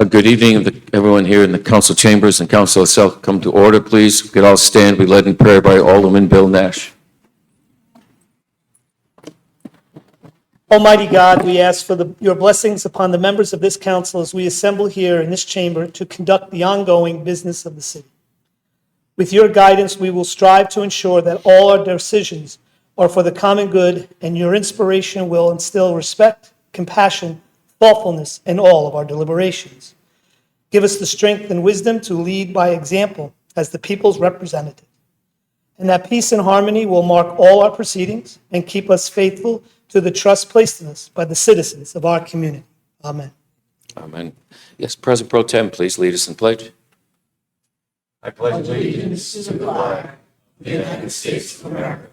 Good evening, everyone here in the council chambers and council itself. Come to order, please. We could all stand. We led in prayer by Alderman Bill Nash. Almighty God, we ask for your blessings upon the members of this council as we assemble here in this chamber to conduct the ongoing business of the city. With your guidance, we will strive to ensure that all our decisions are for the common good, and your inspiration will instill respect, compassion, thoughtfulness in all of our deliberations. Give us the strength and wisdom to lead by example as the people's representative. And that peace and harmony will mark all our proceedings and keep us faithful to the trust placed in us by the citizens of our community. Amen. Amen. Yes, President Pro Tem, please lead us in pledge. I pledge allegiance to the flag of the United States of America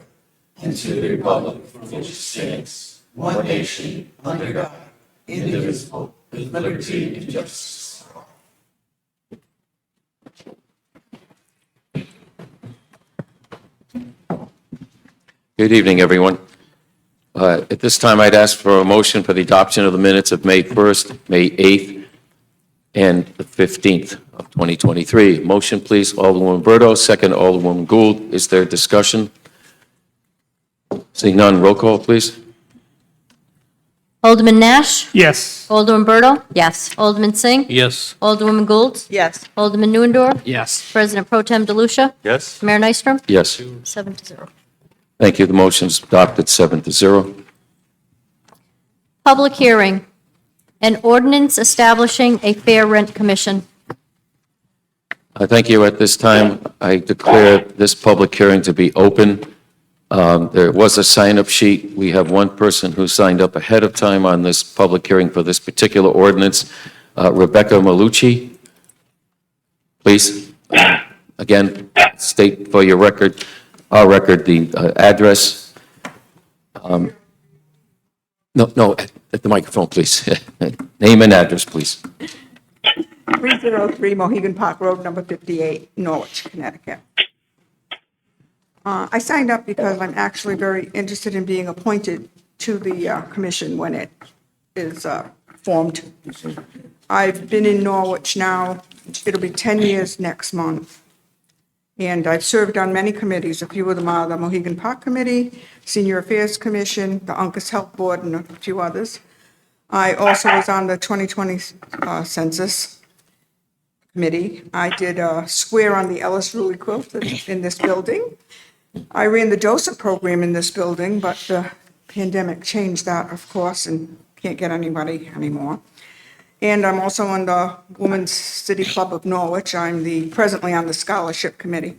and to the republic for which it stands, one nation, under God, indivisible, with liberty and justice for all. Good evening, everyone. At this time, I'd ask for a motion for the adoption of the minutes of May 1st, May 8th, and the 15th of 2023. Motion, please, Alderwoman Berto, second, Alderwoman Gould. Is there discussion? Seeing none, roll call, please. Alderman Nash? Yes. Alderman Berto? Yes. Alderman Singh? Yes. Alderwoman Gould? Yes. Alderman Neuendorf? Yes. President Pro Tem DeLucia? Yes. Mayor Nystrom? Yes. 7-0. Thank you. The motion is adopted 7-0. Public hearing. An ordinance establishing a fair rent commission. Thank you. At this time, I declare this public hearing to be open. There was a sign-up sheet. We have one person who signed up ahead of time on this public hearing for this particular ordinance, Rebecca Malucci. Please, again, state for your record, our record, the address. No, at the microphone, please. Name and address, please. 303 Mohegan Park Road, number 58, Norwich, Connecticut. I signed up because I'm actually very interested in being appointed to the commission when it is formed. I've been in Norwich now, it'll be 10 years next month. And I've served on many committees. A few of them are the Mohegan Park Committee, Senior Affairs Commission, the Uncas Health Board, and a few others. I also was on the 2020 Census Committee. I did a square on the Ellis Ruley quilt in this building. I ran the Joseph program in this building, but the pandemic changed that, of course, and can't get anybody anymore. And I'm also on the Women's City Club of Norwich. I'm presently on the Scholarship Committee.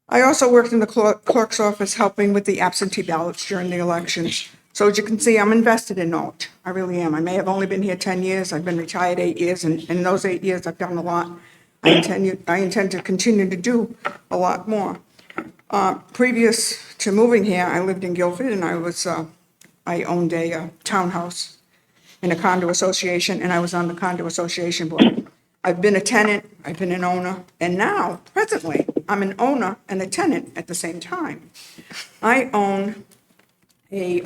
I also worked in the clerk's office helping with the absentee ballots during the elections. So as you can see, I'm invested in Norwich. I really am. I may have only been here 10 years. I've been retired 8 years, and in those 8 years, I've done a lot. I intend to continue to do a lot more. Previous to moving here, I lived in Guilford, and I owned a townhouse in a condo association, and I was on the condo association board. I've been a tenant, I've been an owner, and now, presently, I'm an owner and a tenant at the same time. I own a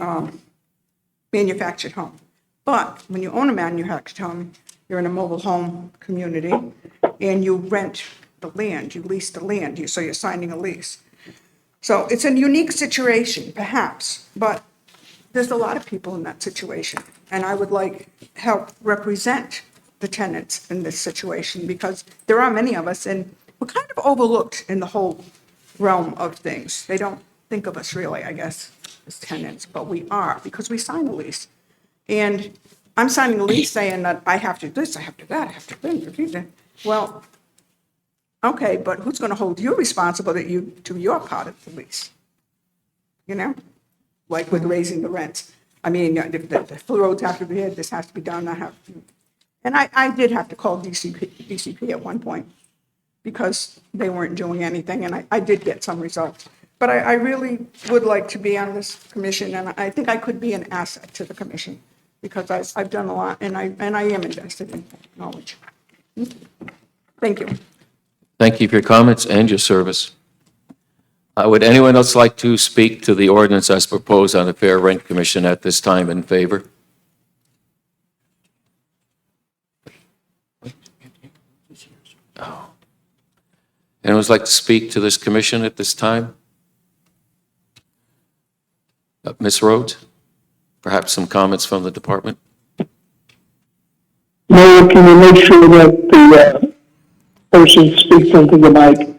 manufactured home. But when you own a manufactured home, you're in a mobile home community, and you rent the land, you lease the land, so you're signing a lease. So it's a unique situation, perhaps, but there's a lot of people in that situation, and I would like help represent the tenants in this situation because there are many of us, and we're kind of overlooked in the whole realm of things. They don't think of us really, I guess, as tenants, but we are because we sign a lease. And I'm signing a lease saying that I have to do this, I have to do that, I have to do that. Well, okay, but who's going to hold you responsible to your part of the lease? You know? Like with raising the rents. I mean, if the roads have to be here, this has to be done, and I did have to call DCP at one point because they weren't doing anything, and I did get some results. But I really would like to be on this commission, and I think I could be an asset to the commission because I've done a lot, and I am invested in knowledge. Thank you. Thank you for your comments and your service. Would anyone else like to speak to the ordinance as proposed on the Fair Rent Commission at this time in favor? Anyone would like to speak to this commission at this time? Ms. Rhodes, perhaps some comments from the department? Mayor, can you make sure that the person speaks into the mic?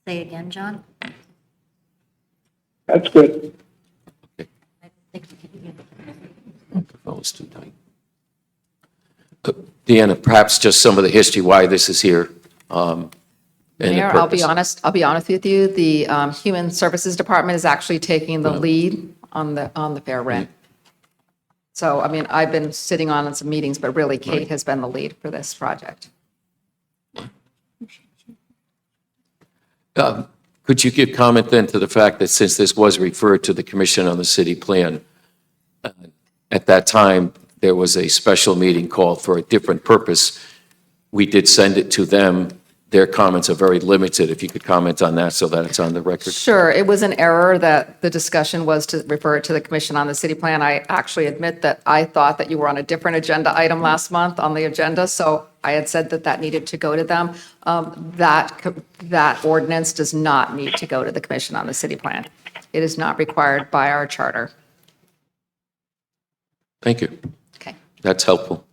Say again, John? That's good. I think you can hear. Microphone is too tight. Deanna, perhaps just some of the history, why this is here. And the Mayor, I'll be purpose. honest with you. The Human Services Department is actually taking the lead on the fair rent. So, I mean, I've been sitting on some meetings, but really Kate has been the lead for this project. Could you give comment then to the fact that since this was referred to the Commission on the City Plan, at that time, there was a special meeting called for a different purpose. We did send it to them. Their comments are very limited. If you could comment on that so that it's on the record. Sure, it was an error that the discussion was to refer it to the Commission on the City Plan. I actually admit that I thought that you were on a different agenda item last month on the agenda, so I had said that that needed to go to them. That ordinance does not need to go to the Commission on the City Plan. It is not required by our charter. Thank you. Okay. That's helpful.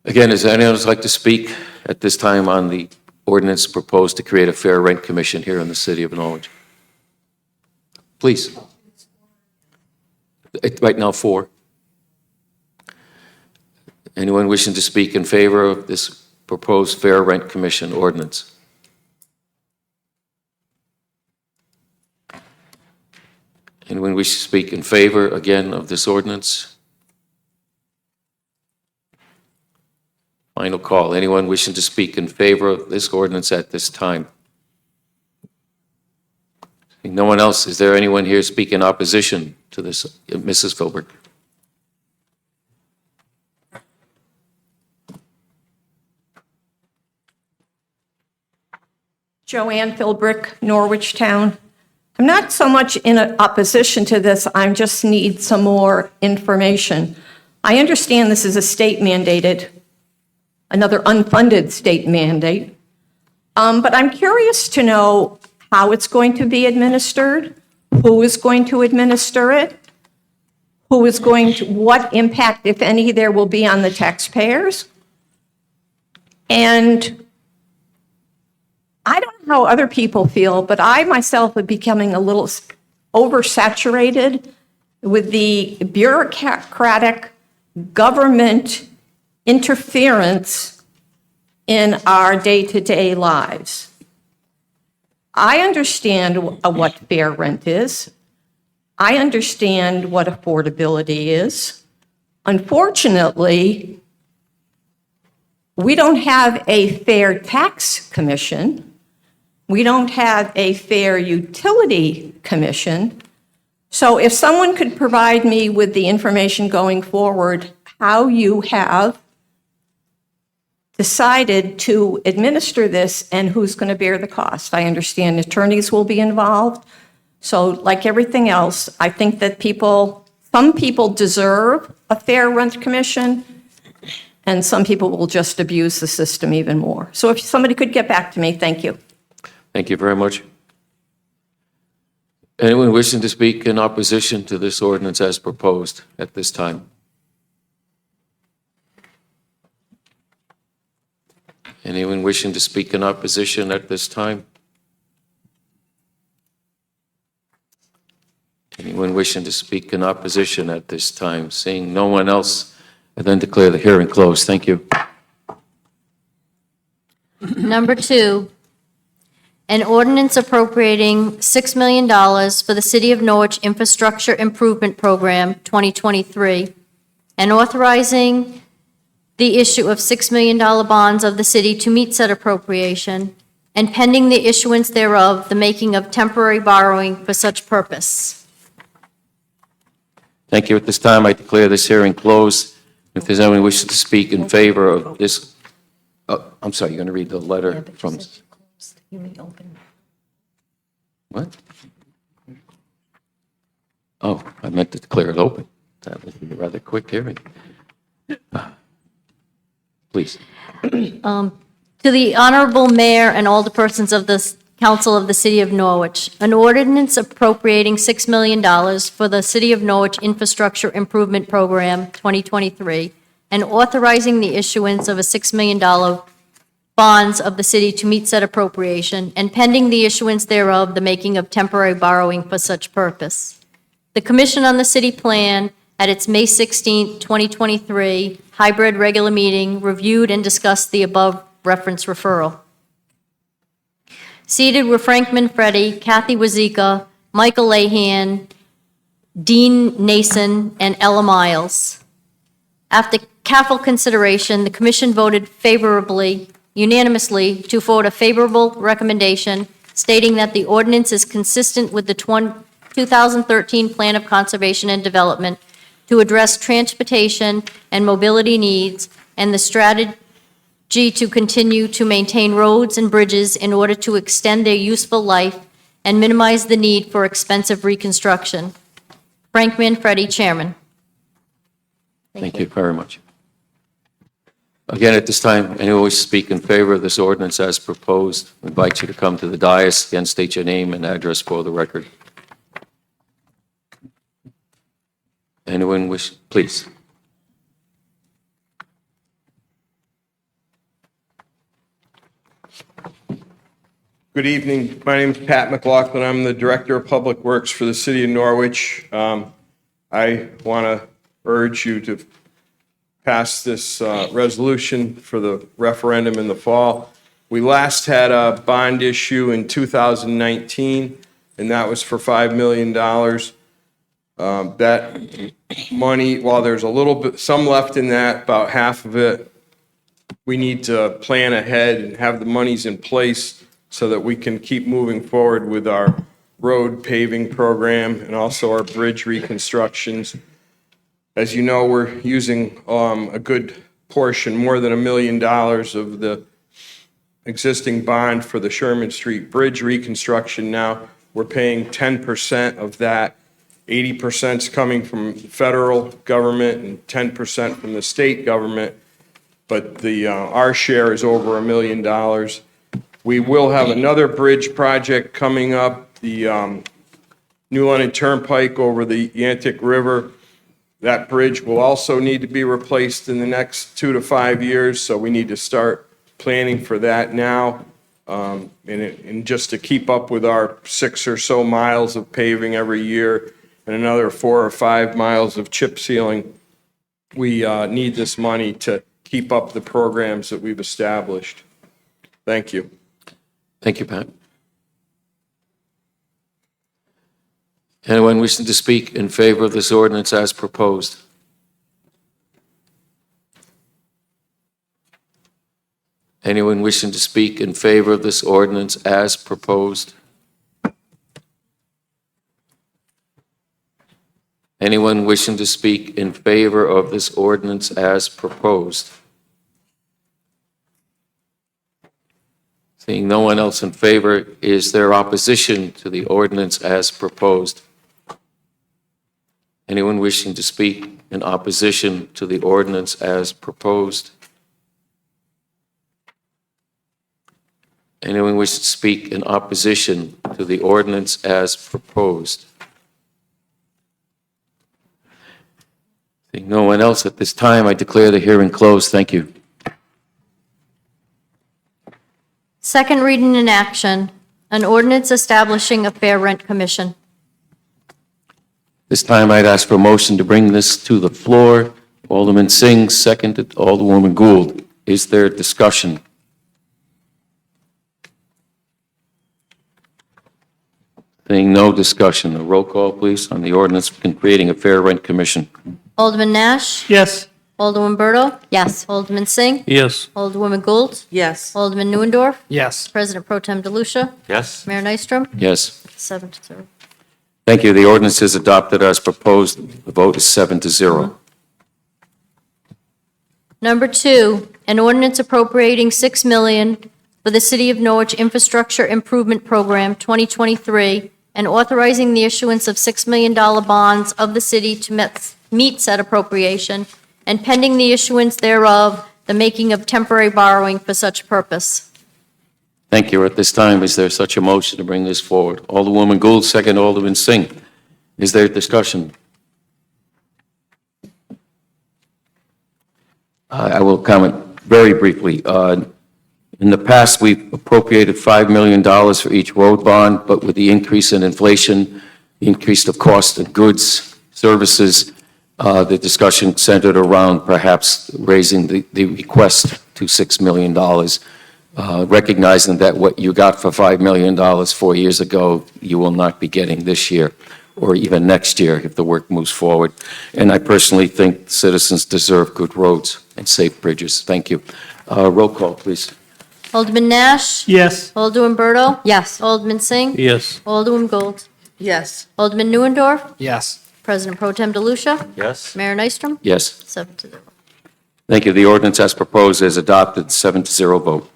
Again, does anyone else like to speak at this time on the ordinance proposed to create a fair rent commission here in the city of Norwich? Please. Right now, 4. Anyone wishing to speak in favor of this proposed fair rent commission ordinance? Anyone wish to speak in favor, again, of this ordinance? Final call. Anyone wishing to speak in favor of this ordinance at this time? No one else. Is there anyone here speaking in opposition to this? Mrs. Philbrick. Joanne Philbrick, Norwich Town. I'm not so much in opposition to this, I just need some more information. I understand this is a state mandated, another unfunded state mandate, but I'm curious to know how it's going to be administered, who is going to administer it, what impact, if any, there will be on the taxpayers. And I don't know how other people feel, but I myself am becoming a little oversaturated with the bureaucratic government interference in our day-to-day lives. I understand what fair rent is. I understand what affordability is. Unfortunately, we don't have a fair tax commission. We don't have a fair utility commission. So if someone could provide me with the information going forward, how you have decided to administer this and who's going to bear the cost. I understand attorneys will be involved. So like everything else, I think that some people deserve a fair rent commission, and some people will just abuse the system even more. So if somebody could get back to me, thank you. Thank you very much. Anyone wishing to speak in opposition to this ordinance as proposed at this time? Anyone wishing to speak in opposition at this time? Anyone wishing to speak in opposition at this time? Seeing no one else, I then declare the hearing closed. Thank you. Number 2, an ordinance appropriating $6 million for the City of Norwich Infrastructure Improvement Program 2023 and authorizing the issue of $6 million bonds of the city to meet said appropriation, and pending the issuance thereof, the making of temporary borrowing for such purpose. Thank you. At this time, I declare this hearing closed. If there's anyone who wishes to speak in favor of this, I'm sorry, you're going to read the letter from, what? Oh, I meant to declare it open. That was a rather quick hearing. Please. To the Honorable Mayor and all the persons of the Council of the City of Norwich, an ordinance appropriating $6 million for the City of Norwich Infrastructure Improvement Program 2023 and authorizing the issuance of a $6 million bonds of the city to meet said appropriation, and pending the issuance thereof, the making of temporary borrowing for such purpose. The Commission on the City Plan, at its May 16, 2023 hybrid regular meeting, reviewed and discussed the above reference referral. Seated were Frank Manfredi, Kathy Wazika, Michael Lahan, Dean Nason, and Ella Miles. After careful consideration, the Commission voted favorably, unanimously, to forward a favorable recommendation stating that the ordinance is consistent with the 2013 Plan of Conservation and Development to address transportation and mobility needs and the strategy to continue to maintain roads and bridges in order to extend their useful life and minimize the need for expensive reconstruction. Frank Manfredi, Chairman. Thank you very much. Again, at this time, anyone wish to speak in favor of this ordinance as proposed, I invite you to come to the dais. Again, state your name and address for the record. Anyone wish, please. Good evening. My name is Pat McLaughlin. I'm the Director of Public Works for the City of Norwich. I want to urge you to pass this resolution for the referendum in the fall. We last had a bond issue in 2019, and that was for $5 million. That money, while there's a little bit, some left in that, about half of it, we need to plan ahead and have the monies in place so that we can keep moving forward with our road paving program and also our bridge reconstructions. As you know, we're using a good portion, more than $1 million of the existing bond for the Sherman Street Bridge reconstruction now. We're paying 10% of that. 80% is coming from the federal government and 10% from the state government, but our share is over $1 million. We will have another bridge project coming up, the New London Turnpike over the Yantic River. That bridge will also need to be replaced in the next 2 to 5 years, so we need to start planning for that now. And just to keep up with our 6 or so miles of paving every year and another 4 or 5 miles of chip sealing, we need this money to keep up the programs that we've established. Thank you. Thank you, Pat. Anyone wishing to speak in favor of this ordinance as proposed? Anyone wishing to speak in favor of this ordinance as proposed? Anyone wishing to speak in favor of this ordinance as proposed? Seeing no one else in favor, is there opposition to the ordinance as proposed? Anyone wishing to speak in opposition to the ordinance as proposed? Anyone wishing to speak in opposition to the ordinance as proposed? Seeing no one else at this time, I declare the hearing closed. Thank you. Second reading in action, an ordinance establishing a fair rent commission. This time, I'd ask for a motion to bring this to the floor. Alderman Singh, seconded. Alderwoman Gould. Is there discussion? Seeing no discussion, a roll call, please, on the ordinance creating a fair rent commission. Alderman Nash? Yes. Alderman Berto? Yes. Alderman Singh? Yes. Alderwoman Gould? Yes. Alderman Neuendorf? Yes. President Pro Tem DeLucia? Yes. Mayor Nystrom? Yes. 7-0. Thank you. The ordinance is adopted as proposed. The vote is 7-0. Number 2, an ordinance appropriating $6 million for the City of Norwich Infrastructure Improvement Program 2023 and authorizing the issuance of $6 million bonds of the city to meet said appropriation, and pending the issuance thereof, the making of temporary borrowing for such purpose. Thank you. At this time, is there such a motion to bring this forward? Alderwoman Gould, second Alderman Singh. Is there discussion? I will comment very briefly. In the past, we've appropriated $5 million for each road bond, but with the increase in inflation, increase of cost of goods, services, the discussion centered around perhaps raising the request to $6 million, recognizing that what you got for $5 million 4 years ago, you will not be getting this year or even next year if the work moves forward. And I personally think citizens deserve good roads and safe bridges. Thank you. Roll call, please. Alderman Nash? Yes. Alderman Berto? Yes. Alderman Singh? Yes. Alderman Gould? Yes. Alderman Neuendorf? Yes. President Pro Tem DeLucia? Yes. Mayor Nystrom? Yes. 7-0. Thank you. The ordinance as proposed is adopted, 7-0 vote.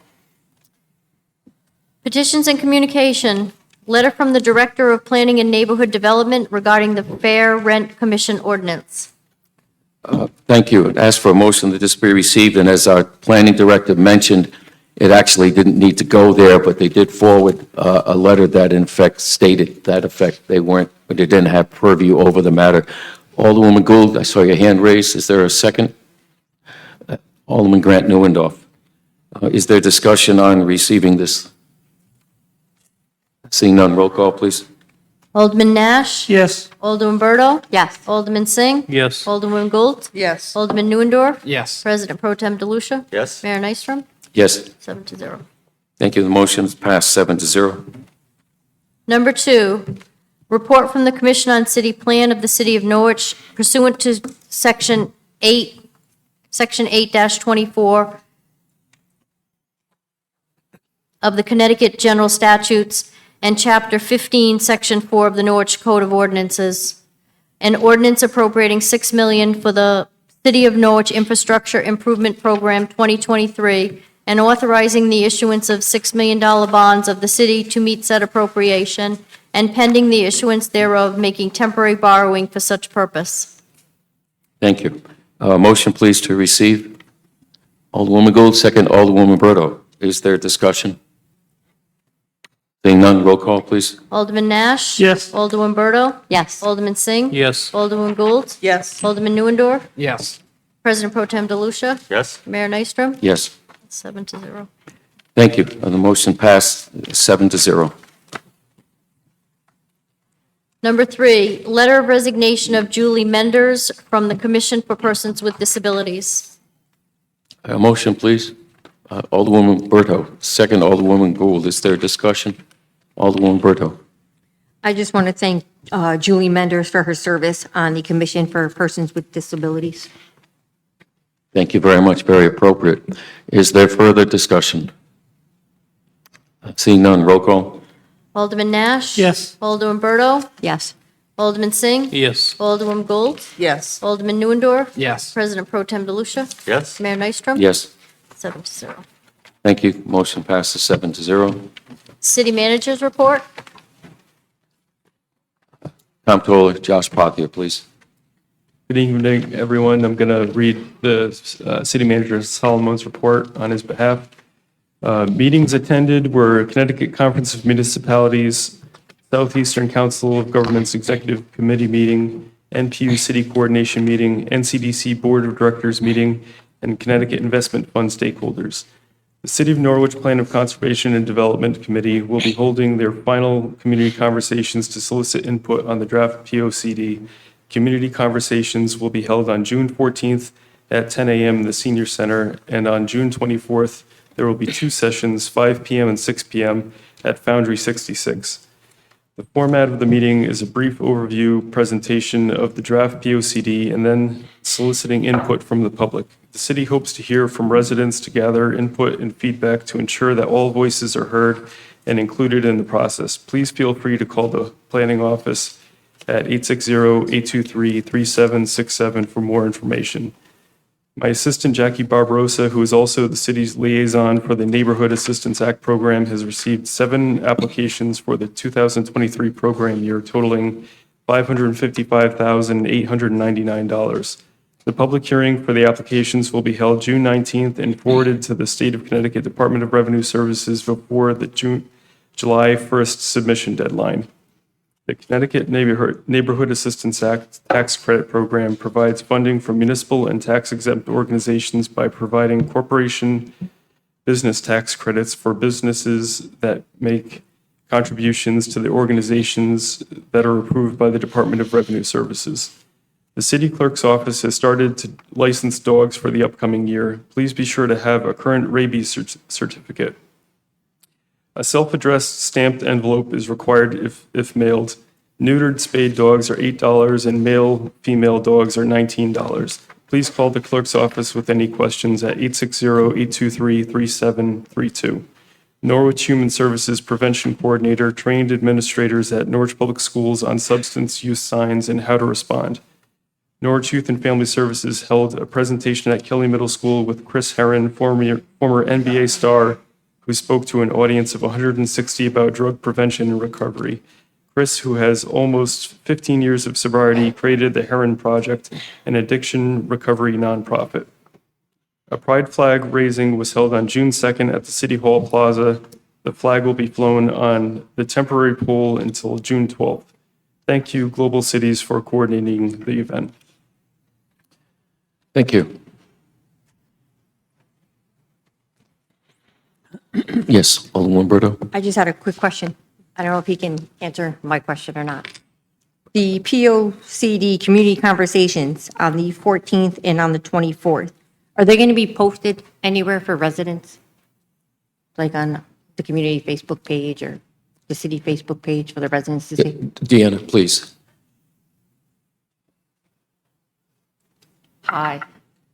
Petitions and communication. Letter from the Director of Planning and Neighborhood Development regarding the Fair Rent Commission ordinance. Thank you. Ask for a motion that this be received, and as our planning director mentioned, it actually didn't need to go there, but they did forward a letter that in fact stated that effect. They didn't have purview over the matter. Alderwoman Gould, I saw your hand raised. Is there a second? Alderman Grant Neuendorf. Is there discussion on receiving this? Seeing none, roll call, please. Alderman Nash? Yes. Alderman Berto? Yes. Alderman Singh? Yes. Alderman Gould? Yes. Alderman Neuendorf? Yes. President Pro Tem DeLucia? Yes. Mayor Nystrom? Yes. 7-0. Thank you. The motion is passed, 7-0. Number 2, report from the Commission on City Plan of the City of Norwich pursuant to Section 8-24 of the Connecticut General Statutes and Chapter 15, Section 4 of the Norwich Code of Ordinances, an ordinance appropriating $6 million for the City of Norwich Infrastructure Improvement Program 2023, and authorizing the issuance of $6 million bonds of the city to meet said appropriation, and pending the issuance thereof, making temporary borrowing for such purpose. Thank you. Motion, please, to receive. Alderwoman Gould, second Alderwoman Berto. Is there discussion? Seeing none, roll call, please. Alderman Nash? Yes. Alderman Berto? Yes. Alderman Singh? Yes. Alderman Gould? Yes. Alderman Neuendorf? Yes. President Pro Tem DeLucia? Yes. Mayor Nystrom? Yes. 7-0. Thank you. The motion passed, 7-0. Number 3, letter of resignation of Julie Menders from the Commission for Persons with Disabilities. A motion, please. Alderwoman Berto, second Alderwoman Gould. Is there discussion? Alderwoman Berto. I just want to thank Julie Menders for her service on the Commission for Persons with Disabilities. Thank you very much. Very appropriate. Is there further discussion? Seeing none, roll call. Alderman Nash? Yes. Alderman Berto? Yes. Alderman Singh? Yes. Alderman Gould? Yes. Alderman Neuendorf? Yes. President Pro Tem DeLucia? Yes. Mayor Nystrom? Yes. 7-0. Thank you. Motion passes 7-0. City Manager's Report. Comptroller Josh Pothier, please. Good evening, everyone. I'm going to read the City Manager Solomon's report on his behalf. Meetings attended were Connecticut Conference of Municipalities, Southeastern Council of Governments Executive Committee meeting, NPU City Coordination meeting, NCDC Board of Directors meeting, and Connecticut Investment Fund stakeholders. The City of Norwich Plan of Conservation and Development Committee will be holding their final community conversations to solicit input on the draft POCD. Community conversations will be held on June 14th at 10 a.m. in the Senior Center, and on June 24th, there will be 2 sessions, 5 p.m. and 6 p.m. at Foundry 66. The format of the meeting is a brief overview presentation of the draft POCD and then soliciting input from the public. The city hopes to hear from residents to gather input and feedback to ensure that all voices are heard and included in the process. Please feel free to call the planning office at 860-823-3767 for more information. My assistant, Jackie Barbarossa, who is also the city's liaison for the Neighborhood Assistance Act program, has received 7 applications for the 2023 program year, totaling $555,899. The public hearing for the applications will be held June 19th and forwarded to the State of Connecticut Department of Revenue Services before the July 1st submission deadline. The Connecticut Neighborhood Assistance Act Tax Credit Program provides funding for municipal and tax-exempt organizations by providing corporation business tax credits for businesses that make contributions to the organizations that are approved by the Department of Revenue Services. The city clerk's office has started to license dogs for the upcoming year. Please be sure to have a current rabies certificate. A self-addressed stamped envelope is required if mailed. Neutered spayed dogs are $8 and male-female dogs are $19. Please call the clerk's office with any questions at 860-823-3732. Norwich Human Services Prevention Coordinator trained administrators at Norwich Public Schools on substance use signs and how to respond. Norwich Youth and Family Services held a presentation at Kelly Middle School with Chris Herron, former NBA star, who spoke to an audience of 160 about drug prevention and recovery. Chris, who has almost 15 years of sobriety, created the Herron Project, an addiction recovery nonprofit. A pride flag raising was held on June 2nd at the City Hall Plaza. The flag will be flown on the temporary pole until June 12th. Thank you, Global Cities, for coordinating the event. Thank you. Yes, Alderman Umberto? I just had a quick question. I don't know if he can answer my question or not. The POCD community conversations on the 14th and on the 24th, are they going to be posted anywhere for residents? Like on the community Facebook page or the city Facebook page for the residents to see? Deanna, please. Hi.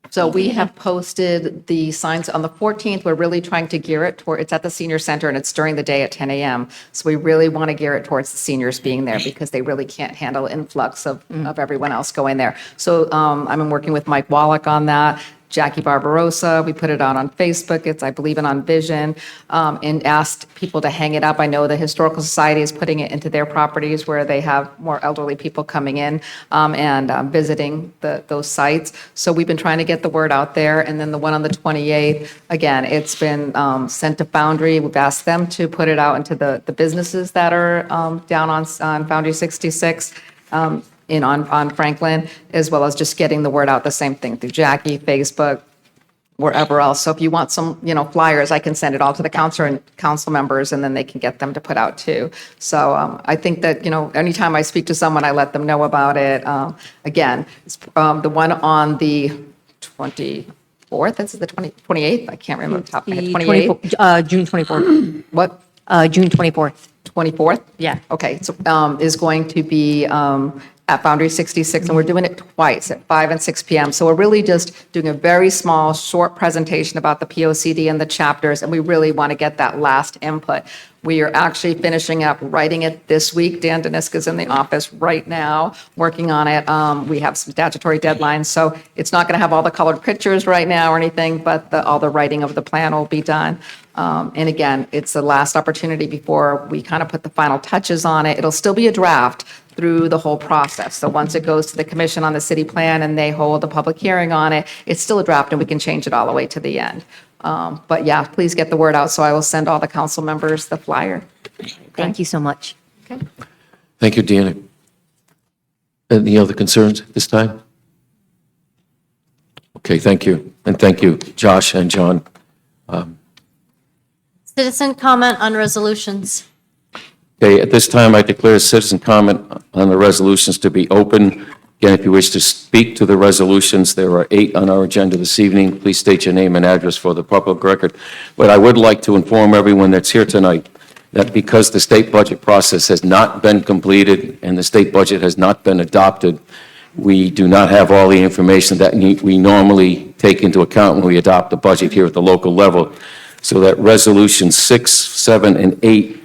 So we have posted the signs on the 14th. We're really trying to gear it toward, it's at the senior center and it's during the day at 10 a.m. So we really want to gear it towards the seniors being there because they really can't handle influx of everyone else going there. So I'm working with Mike Wallach on that. Jackie Barbarossa, we put it out on Facebook, it's, I believe, on Vision, and asked people to hang it up. I know the Historical Society is putting it into their properties where they have more elderly people coming in and visiting those sites. So we've been trying to get the word out there. And then the one on the 28th, again, it's been sent to Foundry. We've asked them to put it out into the businesses that are down on Foundry 66. On Franklin, as well as just getting the word out, the same thing through Jackie, Facebook, wherever else. So if you want some, flyers, I can send it all to the council members, and then they can get them to put out too. So I think that, anytime I speak to someone, I let them know about it. Again, it's, the one on the 24th, this is the 28th, I can't remember the top of my head, 28th? June 24th. What? June 24th. 24th? Yeah. Okay, so is going to be at Foundry 66, and we're doing it twice at 5 and 6 p.m. So we're really just doing a very small, short presentation about the POCD and the chapters, and we really want to get that last input. We are actually finishing up writing it this week. Dan Deniska's in the office right now working on it. We have some statutory deadlines, so it's not going to have all the colored pictures right now or anything, but all the writing of the plan will be done. And again, it's the last opportunity before we kind of put the final touches on it. It'll still be a draft through the whole process. So once it goes to the commission on the city plan and they hold a public hearing on it, it's still a draft and we can change it all the way to the end. But yeah, please get the word out. So I will send all the council members the flyer. Thank you so much. Okay. Thank you, Deanna. Any other concerns at this time? Okay, thank you. And thank you, Josh and John. Citizen comment on resolutions. Okay, at this time, I declare citizen comment on the resolutions to be open. Again, if you wish to speak to the resolutions, there are 8 on our agenda this evening. Please state your name and address for the public record. But I would like to inform everyone that's here tonight that because the state budget process has not been completed and the state budget has not been adopted, we do not have all the information that we normally take into account when we adopt the budget here at the local level. So that resolutions 6, 7, and 8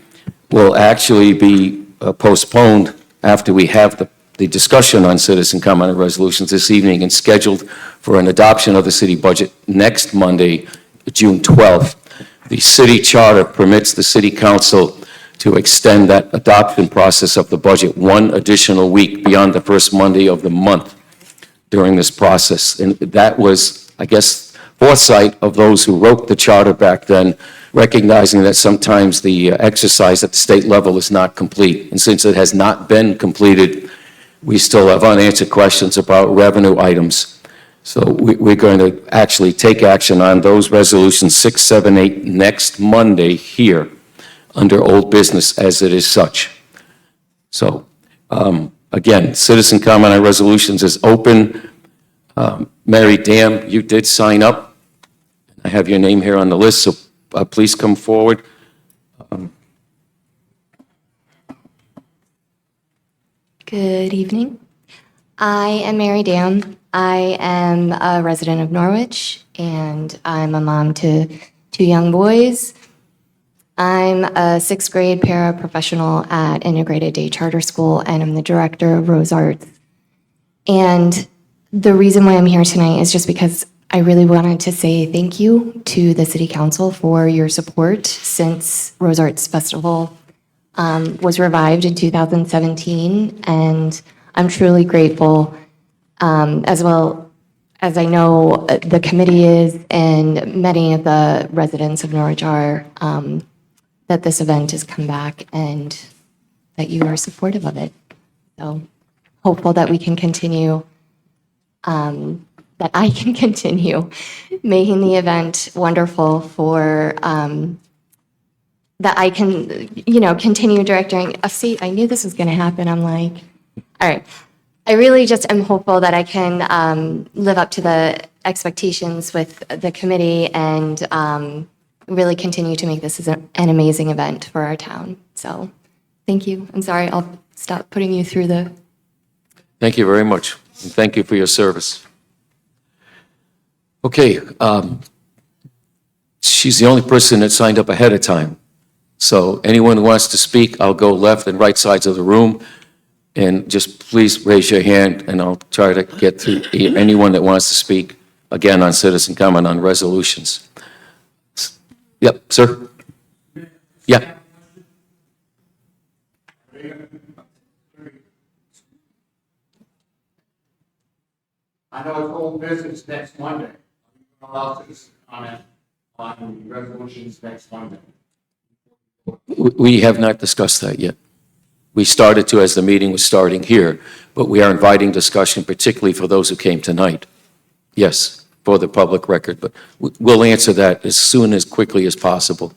will actually be postponed after we have the discussion on citizen comment and resolutions this evening and scheduled for an adoption of the city budget next Monday, June 12th. The city charter permits the city council to extend that adoption process of the budget one additional week beyond the first Monday of the month during this process. And that was, I guess, foresight of those who wrote the charter back then, recognizing that sometimes the exercise at the state level is not complete. And since it has not been completed, we still have unanswered questions about revenue items. So we're going to actually take action on those resolutions 6, 7, 8 next Monday here under old business as it is such. So again, citizen comment on resolutions is open. Mary Dam, you did sign up. I have your name here on the list, so please come forward. Good evening. I am Mary Dam. I am a resident of Norwich, and I'm a mom to 2 young boys. I'm a 6th grade paraprofessional at Integrated Day Charter School, and I'm the director of Rose Arts. And the reason why I'm here tonight is just because I really wanted to say thank you to the City Council for your support since Rose Arts Festival was revived in 2017, and I'm truly grateful, as well as I know the committee is, and many of the residents of Norwich are, that this event has come back and that you are supportive of it. So hopeful that we can continue, that I can continue making the event wonderful for, that I can, continue directing a seat. I knew this was going to happen. I'm like, all right. I really just am hopeful that I can live up to the expectations with the committee and really continue to make this an amazing event for our town. So thank you. I'm sorry, I'll stop putting you through the... Thank you very much. And thank you for your service. Okay, she's the only person that signed up ahead of time. So anyone who wants to speak, I'll go left and right sides of the room. And just please raise your hand, and I'll try to get to anyone that wants to speak, again, on citizen comment on resolutions. Yep, sir? Yeah. I know it's old business next Monday. Allow citizen comment on the resolutions next Monday. We have not discussed that yet. We started to as the meeting was starting here, but we are inviting discussion, particularly for those who came tonight. Yes, for the public record, but we'll answer that as soon as quickly as possible.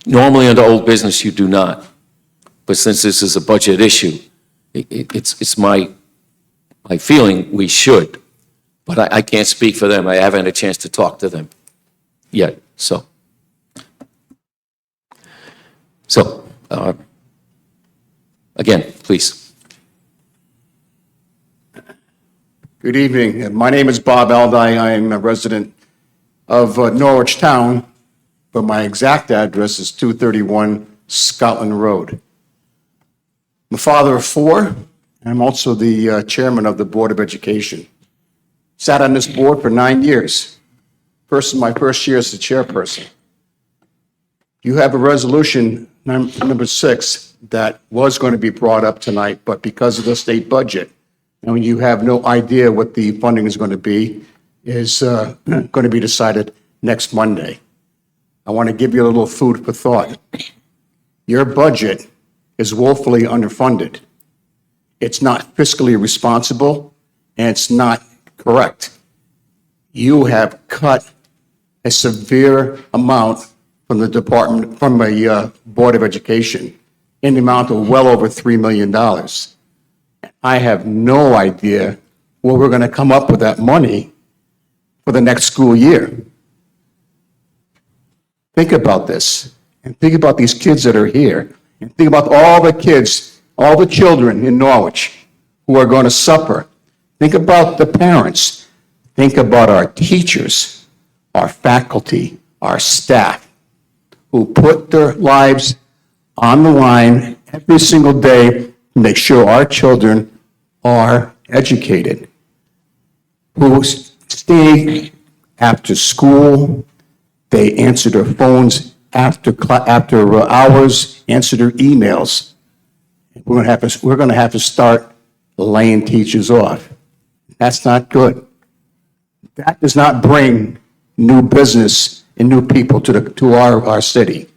Normally under old business, you do not. But since this is a budget issue, it's my feeling we should. But I can't speak for them. I haven't had a chance to talk to them yet, so. Again, please. Good evening. My name is Bob Aldi. I am a resident of Norwich Town, but my exact address is 231 Scotland Road. I'm a father of 4, and I'm also the chairman of the Board of Education. Sat on this board for 9 years. My first year as the chairperson. You have a resolution, number 6, that was going to be brought up tonight, but because of the state budget, and you have no idea what the funding is going to be, is going to be decided next Monday. I want to give you a little food for thought. Your budget is woefully underfunded. It's not fiscally responsible, and it's not correct. You have cut a severe amount from the department, from the Board of Education, in the amount of well over $3 million. I have no idea where we're going to come up with that money for the next school year. Think about this, and think about these kids that are here, and think about all the kids, all the children in Norwich who are going to suffer. Think about the parents. Think about our teachers, our faculty, our staff, who put their lives on the line every single day to make sure our children are educated, who stay after school, they answer their phones after hours, answer their emails. We're going to have to start laying teachers off. That's not good. That does not bring new business and new people to our city.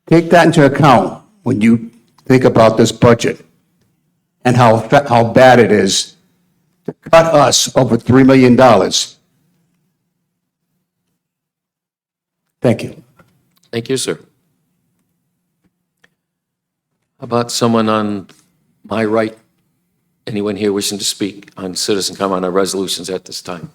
Take that into account when you think about this budget and how bad it is to cut us over $3 million. Thank you. Thank you, sir. How about someone on my right? Anyone here wishing to speak on citizen comment on resolutions at this time?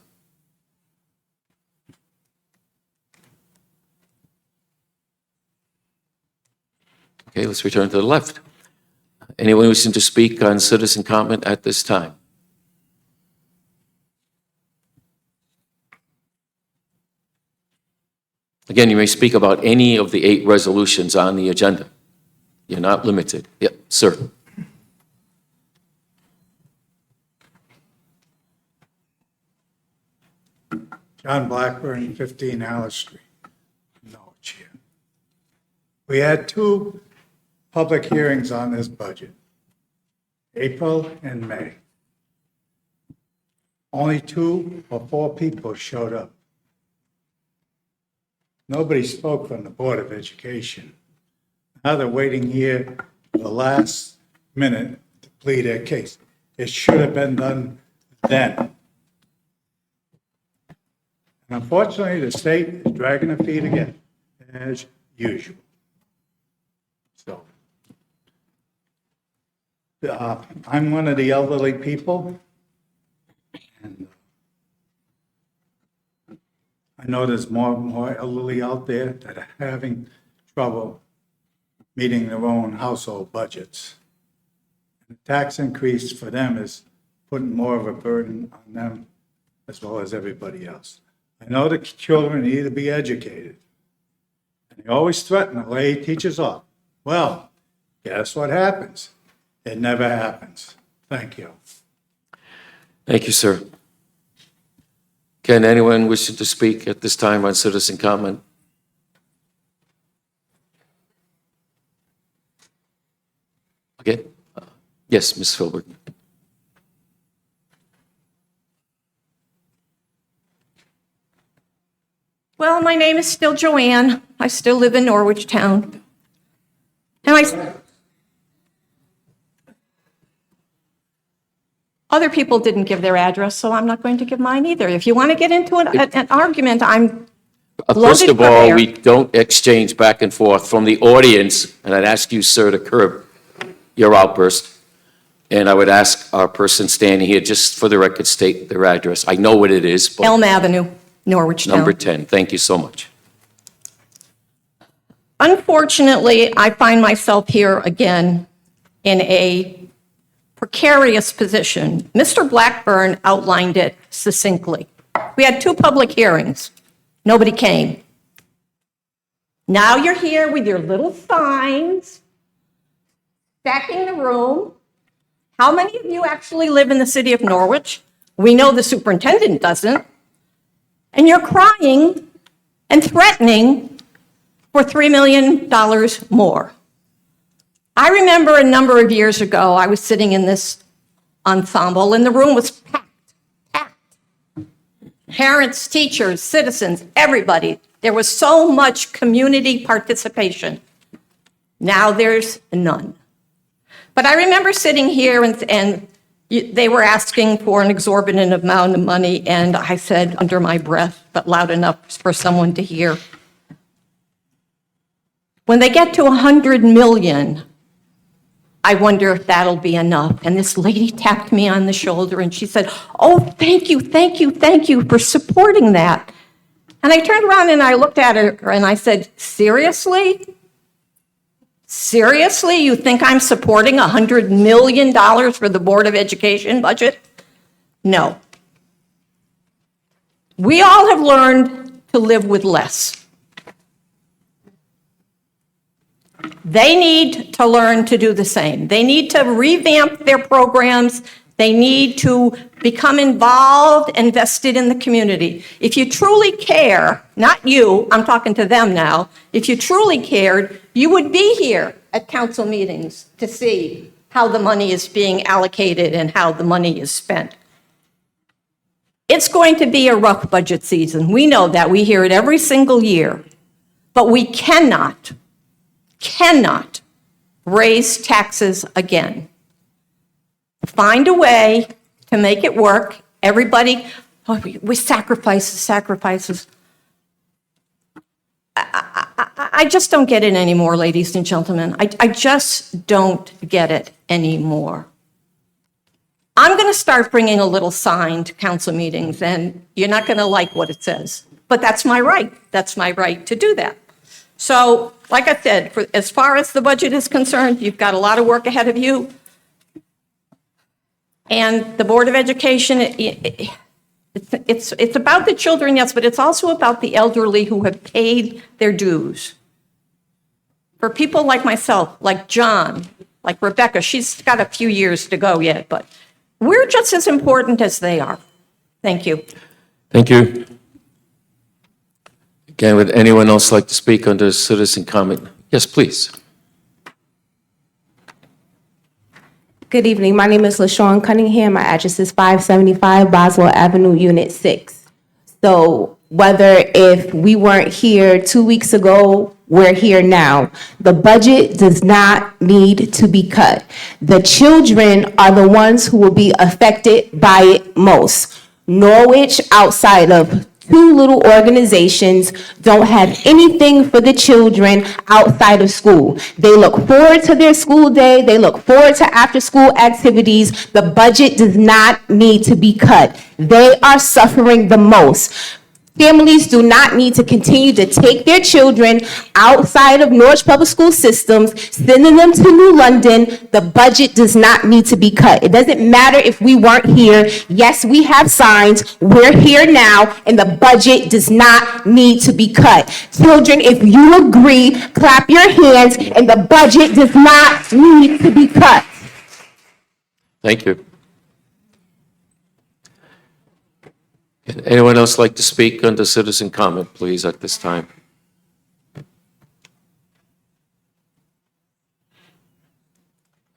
Okay, let's return to the left. Anyone wishing to speak on citizen comment at this time? Again, you may speak about any of the 8 resolutions on the agenda. You're not limited. Yep, sir. John Blackburn, 15 Alice Street, Norwich here. We had 2 public hearings on this budget, April and May. Only 2 or 4 people showed up. Nobody spoke from the Board of Education. Now they're waiting here for the last minute to plead their case. It should have been done then. And unfortunately, the state is dragging their feet again, as usual. So, I'm one of the elderly people, and I know there's more and more elderly out there that are having trouble meeting their own household budgets. And the tax increase for them is putting more of a burden on them as well as everybody else. I know the children need to be educated. And they always threaten to lay teachers off. Well, guess what happens? It never happens. Thank you. Thank you, sir. Can anyone wishing to speak at this time on citizen comment? Okay. Yes, Ms. Filbert. Well, my name is still Joanne. I still live in Norwich Town. And other people didn't give their address, so I'm not going to give mine either. If you want to get into an argument, I'm First loaded of for all, bear. we don't exchange back and forth from the audience, and I'd ask you, sir, to curb your outburst. And I would ask our person standing here, just for the record, state their address. I know what it is, but Elm Avenue, Norwich Town. number 10. Thank you so much. Unfortunately, I find myself here again in a precarious position. Mr. Blackburn outlined it succinctly. We had 2 public hearings. Nobody came. Now you're here with your little signs, stacking the room. How many of you actually live in the city of Norwich? We know the superintendent doesn't. And you're crying and threatening for $3 million more. I remember a number of years ago, I was sitting in this ensemble and the room was packed. Parents, teachers, citizens, everybody. There was so much community participation. Now there's none. But I remember sitting here and they were asking for an exorbitant amount of money, and I said under my breath, but loud enough for someone to hear, when they get to 100 million, I wonder if that'll be enough. And this lady tapped me on the shoulder and she said, "Oh, thank you for supporting that." And I turned around and I looked at her and I said, "Seriously? Seriously, you think I'm supporting $100 million for the Board of Education budget? No. We all have learned to live with less. They need to learn to do the same. They need to revamp their programs. They need to Become involved and vested in the community. If you truly care, not you, I'm talking to them now, if you truly cared, you would be here at council meetings to see how the money is being allocated and how the money is spent. It's going to be a rough budget season. We know that. We hear it every single year. But we cannot raise taxes again. Find a way to make it work. Everybody, we sacrifices. I just don't get it anymore, ladies and gentlemen. I just don't get it anymore. I'm going to start bringing a little sign to council meetings, and you're not going to like what it says. But that's my right. That's my right to do that. So, like I said, as far as the budget is concerned, you've got a lot of work ahead of you. And the Board of Education, it's about the children, yes, but it's also about the elderly who have paid their dues. For people like myself, like John, like Rebecca, she's got a few years to go yet, but we're just as important as they are. Thank you. Thank you. Again, would anyone else like to speak under citizen comment? Yes, please. Good evening. My name is LaShawn Cunningham. My address is 575 Boswell Avenue, Unit 6. So whether if we weren't here 2 weeks ago, we're here now. The budget does not need to be cut. The children are the ones who will be affected by it most. Norwich, outside of two little organizations, don't have anything for the children outside of school. They look forward to their school day. They look forward to after-school activities. The budget does not need to be cut. They are suffering the most. Families do not need to continue to take their children outside of Norwich Public School systems, sending them to New London. The budget does not need to be cut. It doesn't matter if we weren't here. Yes, we have signs. We're here now, and the budget does not need to be cut. Children, if you agree, clap your hands, and the budget does not need to be cut. Thank you. Would anyone else like to speak under citizen comment, please, at this time?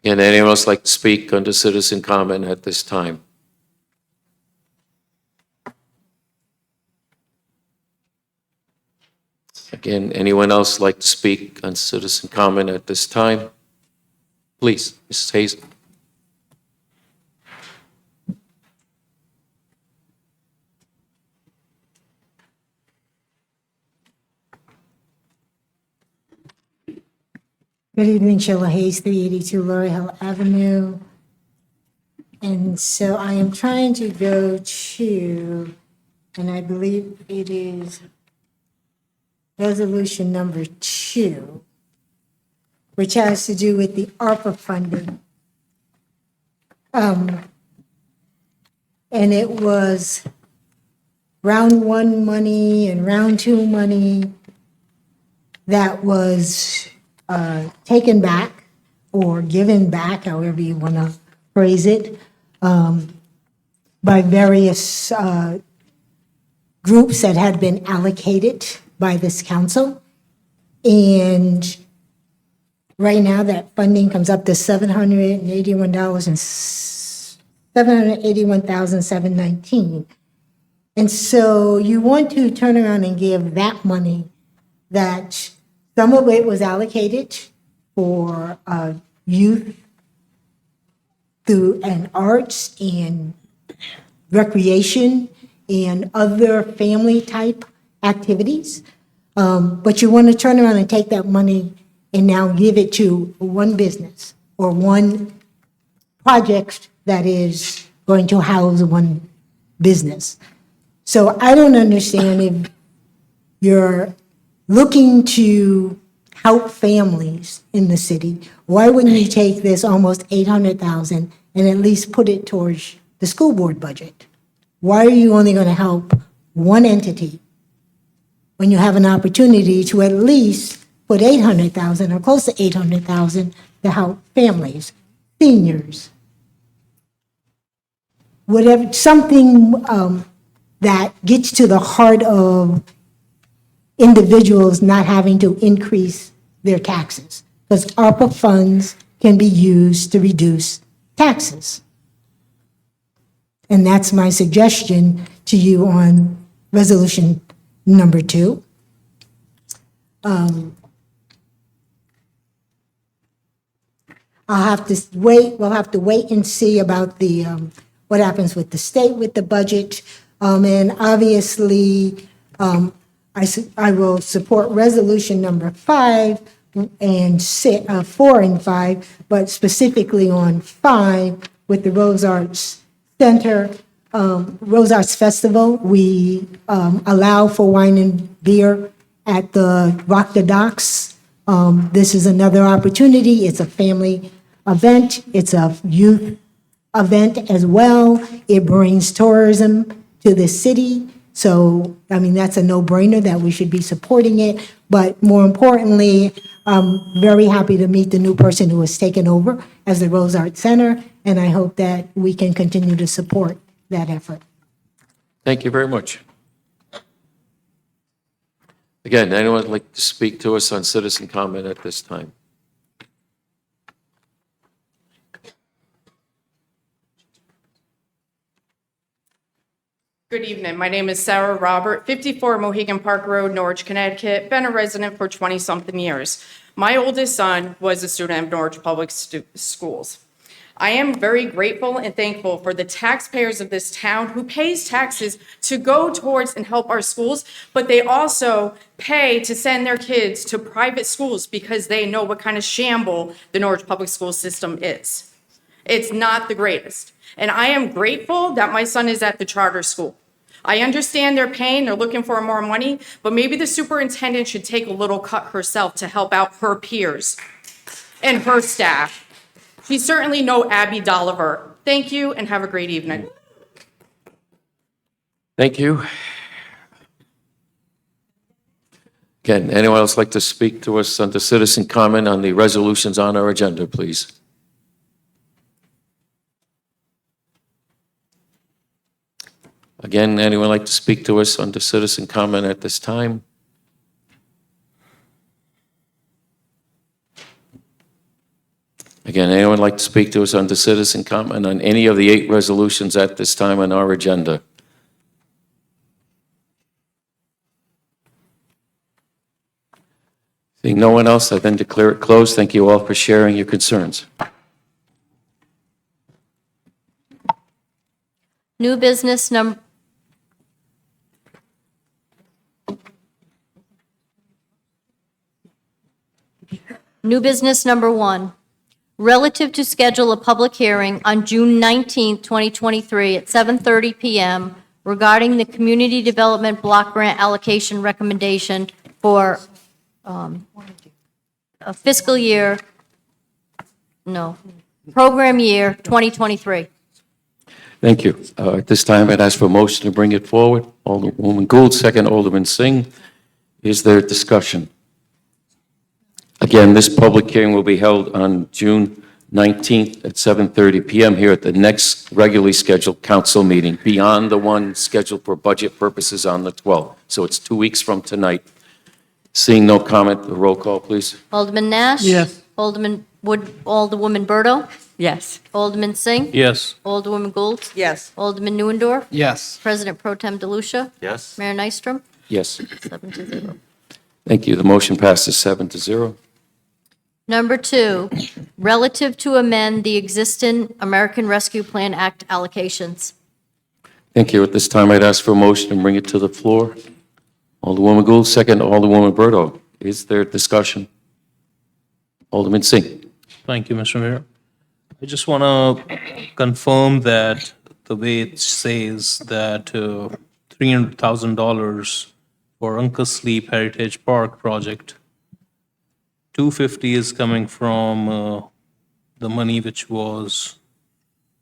And anyone else like to speak under citizen comment at this time? Again, anyone else like to speak on citizen comment at this time? Please, Mrs. Hazen. Good evening, Sheila Hayes, 382 Laurel Hill Avenue. And so I am trying to go to, and I believe it is resolution number 2, which has to do with the ARPA funding. And it was round 1 money and round 2 money that was taken back or given back, however you want to phrase it, by various groups that had been allocated by this council. And right now that funding comes up to $781,719. And so you want to turn around and give that money that some of it was allocated for youth through and arts and recreation and other family type activities. But you want to turn around and take that money and now give it to one business or one project that is going to house one business. So I don't understand if you're looking to help families in the city, why wouldn't you take this almost $800,000 and at least put it towards the school board budget? Why are you only going to help one entity when you have an opportunity to at least put $800,000 or close to $800,000 to help families, seniors, whatever, something that gets to the heart of individuals not having to increase their taxes. Because ARPA funds can be used to reduce taxes. And that's my suggestion to you on resolution number 2. We'll have to wait and see about the, what happens with the state with the budget. And obviously, I will support resolution number 5 and 4 and 5, but specifically on 5 with the Rose Arts Center, Rose Arts Festival. We allow for wine and beer at the Rock the Docks. This is another opportunity. It's a family event. It's a youth event as well. It brings tourism to the city. So, I mean, that's a no-brainer that we should be supporting it. But more importantly, I'm very happy to meet the new person who has taken over as the Rose Art Center, and I hope that we can continue to support that effort. Thank you very much. Again, anyone would like to speak to us on citizen comment at this time? Good evening. My name is Sarah Robert, 54 Mohegan Park Road, Norwich, Connecticut. Been a resident for 20-something years. My oldest son was a student of Norwich Public Schools. I am very grateful and thankful for the taxpayers of this town who pays taxes to go towards and help our schools, but they also pay to send their kids to private schools because they know what kind of shamble the Norwich Public School system is. It's not the greatest. And I am grateful that my son is at the charter school. I understand their pain, they're looking for more money, but maybe the superintendent should take a little cut herself to help out her peers and her staff. She's certainly no Abby Dolliver. Thank you and have a great evening. Thank you. Again, anyone else like to speak to us under citizen comment on the resolutions on our agenda, please? Again, anyone like to speak to us under citizen comment at this time? Again, anyone like to speak to us under citizen comment on any of the 8 resolutions at this time on our agenda? Seeing no one else, I then declare it closed. Thank you all for sharing your concerns. New business number. New business number 1, relative to schedule a public hearing on June 19, 2023 at 7:30 PM regarding the Community Development Block Grant Allocation Recommendation for a fiscal year, program year 2023. Thank you. At this time, I'd ask for a motion to bring it forward. Alderwoman Gould, second Alderman Singh. Is there discussion? Again, this public hearing will be held on June 19th at 7:30 PM here at the next regularly scheduled council meeting, beyond the one scheduled for budget purposes on the 12th. So it's 2 weeks from tonight. Seeing no comment, the roll call, please. Alderman Nash? Yes. Alderwoman Berto? Yes. Alderman Singh? Yes. Alderwoman Gould? Yes. Alderman Neuendorf? Yes. President Pro Tem DeLucia? Yes. Mayor Nystrom? Yes. 7-0. Thank you. The motion passes 7-0. Number 2, relative to amend the existing American Rescue Plan Act allocations. Thank you. At this time, I'd ask for a motion to bring it to the floor. Alderwoman Gould, second Alderwoman Berto. Is there discussion? Alderman Singh. Thank you, Mr. Mayor. I just want to confirm that the way it says that $300,000 for Uncle Sleep Heritage Park project, $250 is coming from the money which was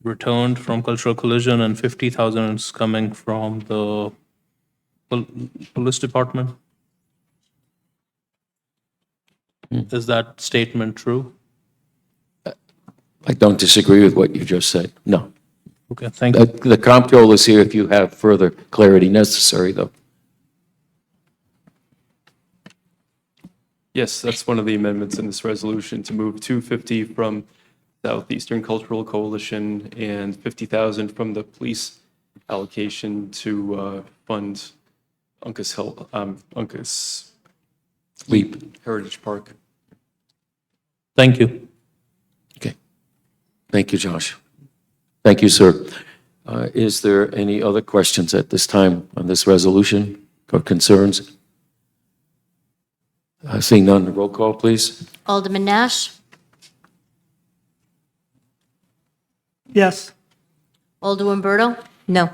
returned from Cultural Collision, and $50,000 is coming from the police department. Is that statement true? I don't disagree with what you just said. No. Okay, thank you. The comptroller is here if you have further clarity necessary, though. Yes, that's one of the amendments in this resolution, to move 250 from Southeastern Cultural Coalition and 50,000 from the police allocation to fund Uncas Leap. Heritage Park. Thank you. Okay. Thank you, Josh. Thank you, sir. Is there any other questions at this time on this resolution or concerns? Seeing none, roll call, please. Alderman Nash? Yes. Alderman Berto? No.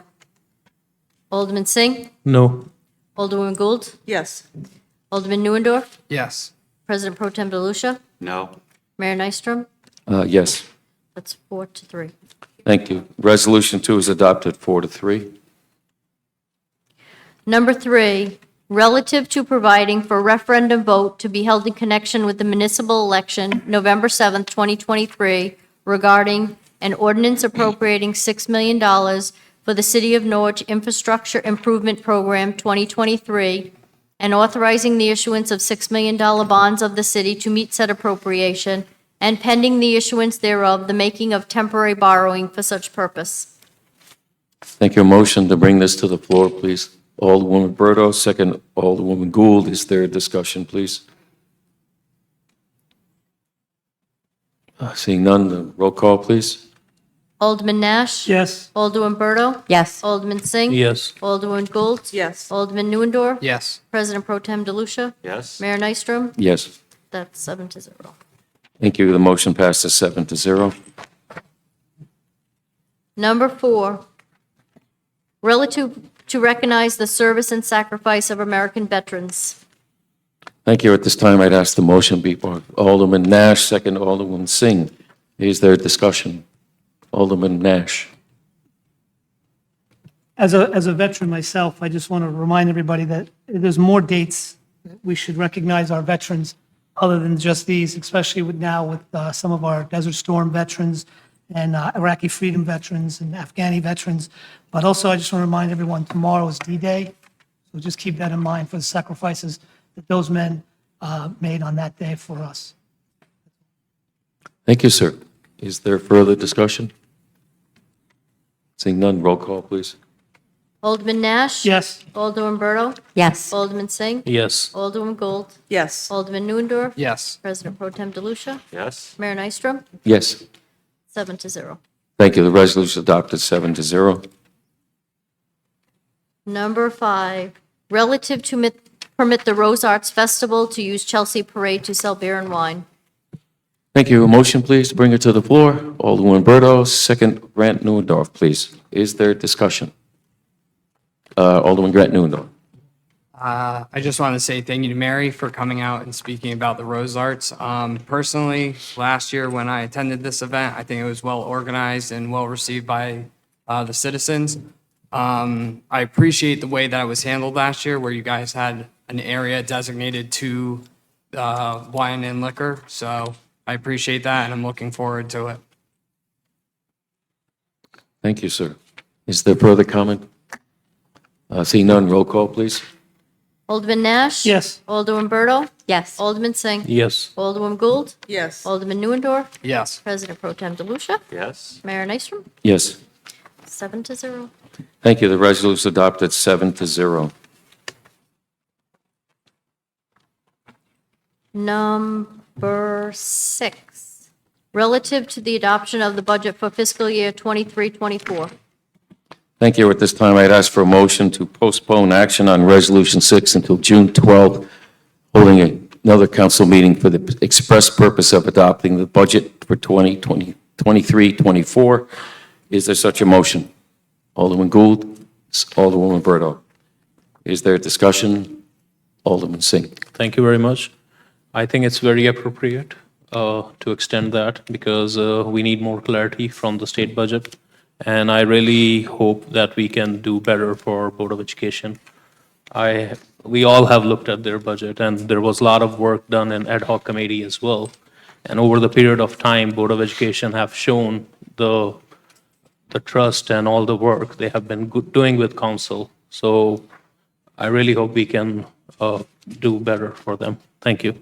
Alderman Singh? No. Alderwoman Gould? Yes. Alderman Neuendorf? Yes. President Pro Tem DeLucia? No. Mayor Nystrom? Yes. That's 4-3. Thank you. Resolution 2 is adopted 4-3. Number 3, relative to providing for a referendum vote to be held in connection with the municipal election, November 7th, 2023, regarding an ordinance appropriating $6 million for the City of Norwich Infrastructure Improvement Program 2023, and authorizing the issuance of $6 million bonds of the city to meet said appropriation, and pending the issuance thereof, the making of temporary borrowing for such purpose. Thank you. A motion to bring this to the floor, please. Alderwoman Berto, second Alderwoman Gould. Is there a discussion, please? Seeing none, the roll call, please. Alderman Nash? Yes. Alderman Berto? Yes. Alderman Singh? Yes. Alderwoman Gould? Yes. Alderman Neuendorf? Yes. President Pro Tem DeLucia? Yes. Mayor Nystrom? Yes. That's 7-0. Thank you. The motion passes 7-0. Number 4, relative to recognize the service and sacrifice of American veterans. Thank you. At this time, I'd ask the motion be for Alderman Nash, second Alderwoman Singh. Is there discussion? Alderman Nash. As a veteran myself, I just want to remind everybody that there's more dates that we should recognize our veterans other than just these, especially with some of our Desert Storm veterans and Iraqi freedom veterans and Afghani veterans. But also, I just want to remind everyone, tomorrow is D-Day. So just keep that in mind for the sacrifices that those men made on that day for us. Thank you, sir. Is there further discussion? Seeing none, roll call, please. Alderman Nash? Yes. Alderman Berto? Yes. Alderman Singh? Yes. Alderman Gould? Yes. Alderman Neuendorf? Yes. President Pro Tem DeLucia? Yes. Mayor Nystrom? Yes. 7-0. Thank you. The resolution is adopted 7-0. Number 5, relative to permit the Rose Arts Festival to use Chelsea Parade to sell beer and wine. Thank you. A motion, please, to bring it to the floor. Alderwoman Berto, second Grant Neuendorf, please. Is there discussion? Alderman Grant Neuendorf. I just want to say thank you to Mary for coming out and speaking about the Rose Arts. Personally, last year when I attended this event, I think it was well organized and well received by the citizens. I appreciate the way that it was handled last year, where you guys had an area designated to wine and liquor. So I appreciate that, and I'm looking forward to it. Thank you, sir. Is there further comment? Seeing none, roll call, please. Alderman Nash? Yes. Alderman Berto? Yes. Alderman Singh? Yes. Alderman Gould? Yes. Alderman Neuendorf? Yes. President Pro Tem DeLucia? Yes. Mayor Nystrom? Yes. 7-0. Thank you. The resolution is adopted 7-0. Number 6, relative to the adoption of the budget for fiscal year 23-24. Thank you. At this time, I'd ask for a motion to postpone action on Resolution 6 until June 12th, holding another council meeting for the express purpose of adopting the budget for 2023-24. Is there such a motion? Alderman Gould, Alderwoman Berto. Is there discussion? Alderman Singh. Thank you very much. I think it's very appropriate to extend that because we need more clarity from the state budget. And I really hope that we can do better for Board of Education. We all have looked at their budget, and there was a lot of work done in ad hoc committee as well. And over the period of time, Board of Education have shown the the trust and all the work they have been doing with council. So I really hope we can do better for them. Thank you.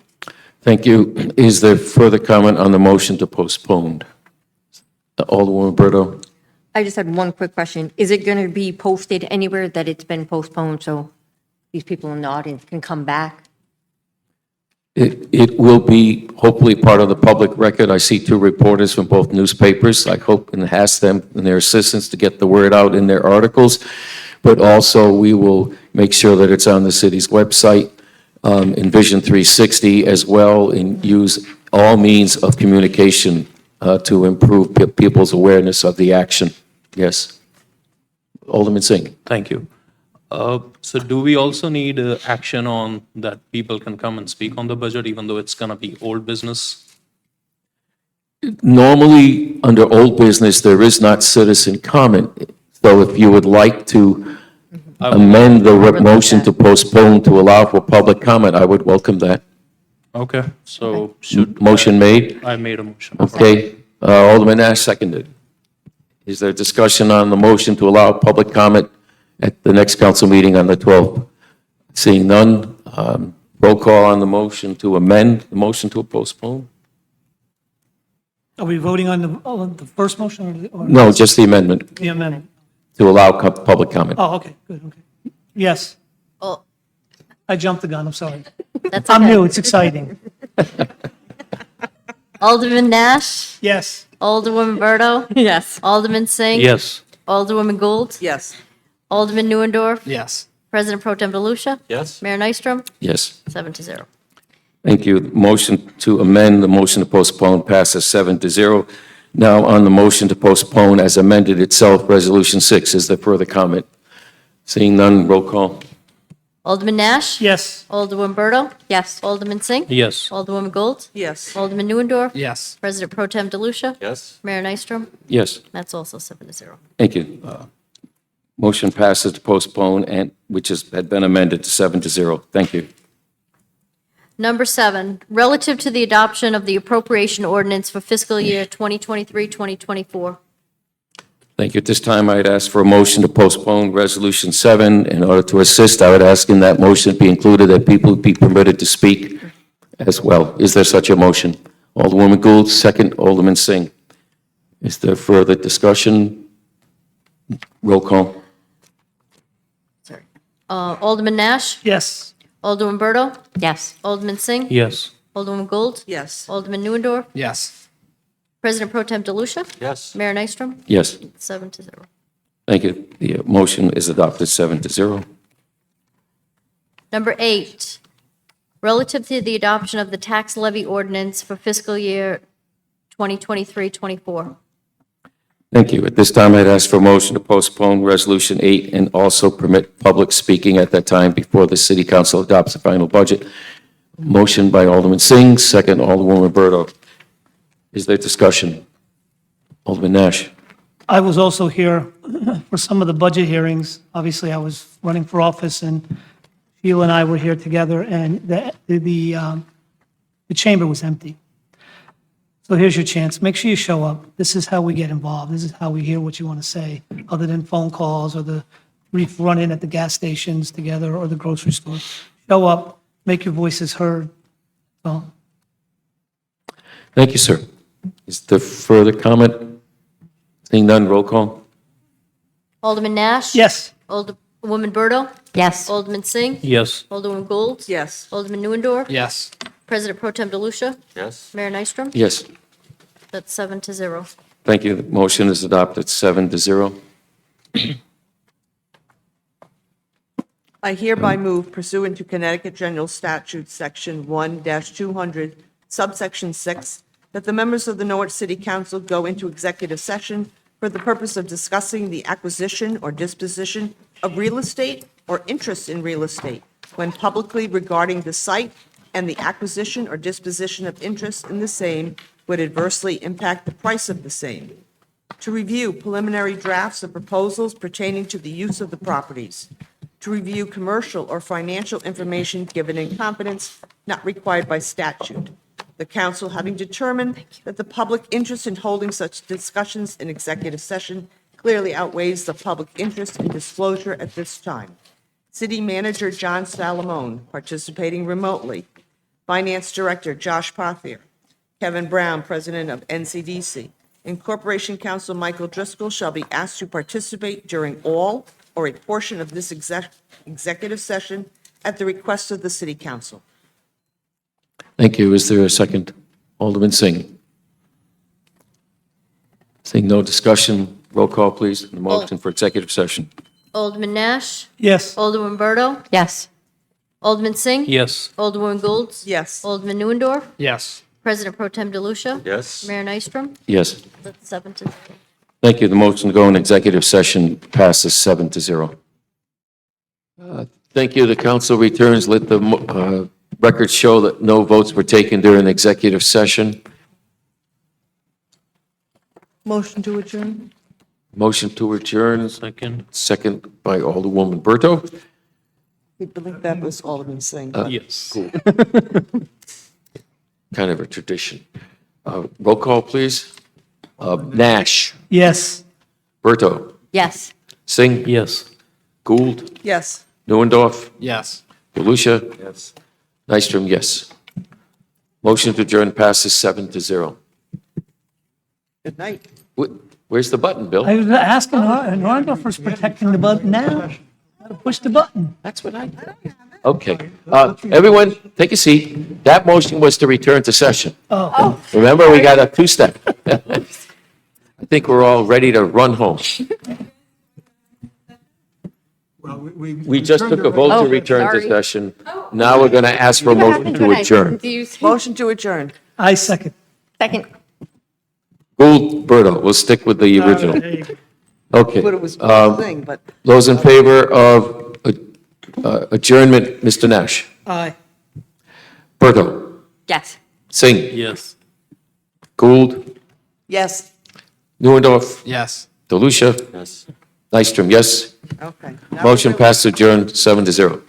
Thank you. Is there further comment on the motion to postpone? Alderwoman Berto? I just had one quick question. Is it going to be posted anywhere that it's been postponed so these people in the audience can come back? It will be hopefully part of the public record. I see two reporters from both newspapers. I hope and ask them and their assistants to get the word out in their articles. But also, we will make sure that it's on the city's website, in Vision 360 as well, and use all means of communication to improve people's awareness of the action. Yes. Alderman Singh. Thank you. So do we also need action on that people can come and speak on the budget, even though it's going to be old business? Normally, under old business, there is not citizen comment. So if you would like to amend the motion to postpone to allow for public comment, I would welcome that. Okay, so should. Motion made? I made a motion. Okay. Alderman Nash seconded. Is there discussion on the motion to allow public comment at the next council meeting on the 12th? Seeing none, roll call on the motion to amend the motion to postpone? Are we voting on the first motion or? No, just the amendment The amendment. to allow public comment. Oh, okay, good, okay. Yes. Oh, I jumped the gun, I'm sorry. that's I'm okay. new, it's exciting. Alderman Nash? Yes. Alderwoman Berto? Yes. Alderman Singh? Yes. Alderwoman Gould? Yes. Alderman Neuendorf? Yes. President Pro Tem DeLucia? Yes. Mayor Nystrom? Yes. 7-0. Thank you. Motion to amend the motion to postpone passes 7-0. Now on the motion to postpone as amended itself, Resolution 6. Is there further comment? Seeing none, roll call. Alderman Nash? Yes. Alderwoman Berto? Yes. Alderman Singh? Yes. Alderwoman Gould? Yes. Alderman Neuendorf? Yes. President Pro Tem DeLucia? Yes. Mayor Nystrom? Yes. That's also 7-0. Thank you. Motion passes to postpone, and which had been amended to 7-0. Thank you. Number 7, relative to the adoption of the appropriation ordinance for fiscal year 2023-2024. Thank you. At this time, I'd ask for a motion to postpone Resolution 7. In order to assist, I would ask in that motion be included that people be permitted to speak as well. Is there such a motion? Alderwoman Gould, second. Alderman Singh. Is there further discussion? Roll call. Alderman Nash? Yes. Alderwoman Berto? Yes. Alderman Singh? Yes. Alderwoman Gould? Yes. Alderman Neuendorf? Yes. President Pro Tem DeLucia? Yes. Mayor Nystrom? Yes. 7-0. Thank you. The motion is adopted 7-0. Number 8, relative to the adoption of the tax levy ordinance for fiscal year 2023-24. Thank you. At this time, I'd ask for a motion to postpone Resolution 8 and also permit public speaking at that time before the City Council adopts the final budget. Motion by Alderman Singh, second Alderwoman Berto. Is there discussion? Alderman Nash. I was also here for some of the budget hearings. Obviously, I was running for office, and Sheila and I were here together, and the chamber was empty. So here's your chance. Make sure you show up. This is how we get involved. This is how we hear what you want to say, other than phone calls or the brief run-in at the gas stations together or the grocery store. Show up, make your voices heard. So, Thank you, sir. Is there further comment? Seeing none, roll call. Alderman Nash? yes. Alderwoman Berto? Yes. Alderman Singh? Yes. Alderwoman Gould? Yes. Alderman Neuendorf? Yes. President Pro Tem DeLucia? Yes. Mayor Nystrom? Yes. That's 7-0. Thank you. The motion is adopted 7-0. I hereby move pursuant to Connecticut General Statute, Section 1-200, subsection 6, that the members of the Norwich City Council go into executive session for the purpose of discussing the acquisition or disposition of real estate or interest in real estate when publicly regarding the site and the acquisition or disposition of interest in the same would adversely impact the price of the same. To review preliminary drafts of proposals pertaining to the use of the properties. To review commercial or financial information given in confidence not required by statute. The council having determined that the public interest in holding such discussions in executive session clearly outweighs the public interest in disclosure at this time. City Manager John Salamone, participating remotely. Finance Director Josh Pothier. Kevin Brown, President of NCDC. And Corporation Counsel Michael Driscoll shall be asked to participate during all or a portion of this executive session at the request of the City Council. Thank you. Is there a second? Alderman Singh. Seeing no discussion, roll call, please. The motion for executive session. Alderman Nash? Yes. Alderman Berto? Yes. Alderman Singh? Yes. Alderwoman Gould? Yes. Alderman Neuendorf? Yes. President Pro Tem DeLucia? Yes. Mayor Nystrom? Yes. That's 7-0. Thank you. The motion to go in executive session passes 7-0. Thank you. The council returns. Let the records show that no votes were taken during executive session. Motion to adjourn? Motion to adjourn. Second. Second by Alderwoman Berto. I believe that was Alderman Singh. Yes. Kind of a tradition. Roll call, please. Nash. Yes. Berto. Yes. Singh. Yes. Gould. Yes. Neuendorf. Yes. DeLucia. Yes. Nystrom, yes. Motion to adjourn passes 7-0. Good night. Where's the button, Bill? I was asking, Norwich was protecting the button now. Gotta push the button. That's what I did. Okay. Everyone, take a seat. That motion was to return to session. Oh. Remember, we got a two-step. I think we're all ready to run home. We just took a vote to return to sorry. session. Now we're going to ask for a motion to adjourn. Motion to adjourn. I second. Second. Gould, Berto, we'll stick with the original. There you go. Okay. But it was Singh, but Those in favor of adjournment, Mr. Nash? Aye. Berto? Yes. Singh? Yes. Gould? yes. Neuendorf? Yes. DeLucia? Yes. Nystrom, yes. Okay. Motion passed adjourned 7-0.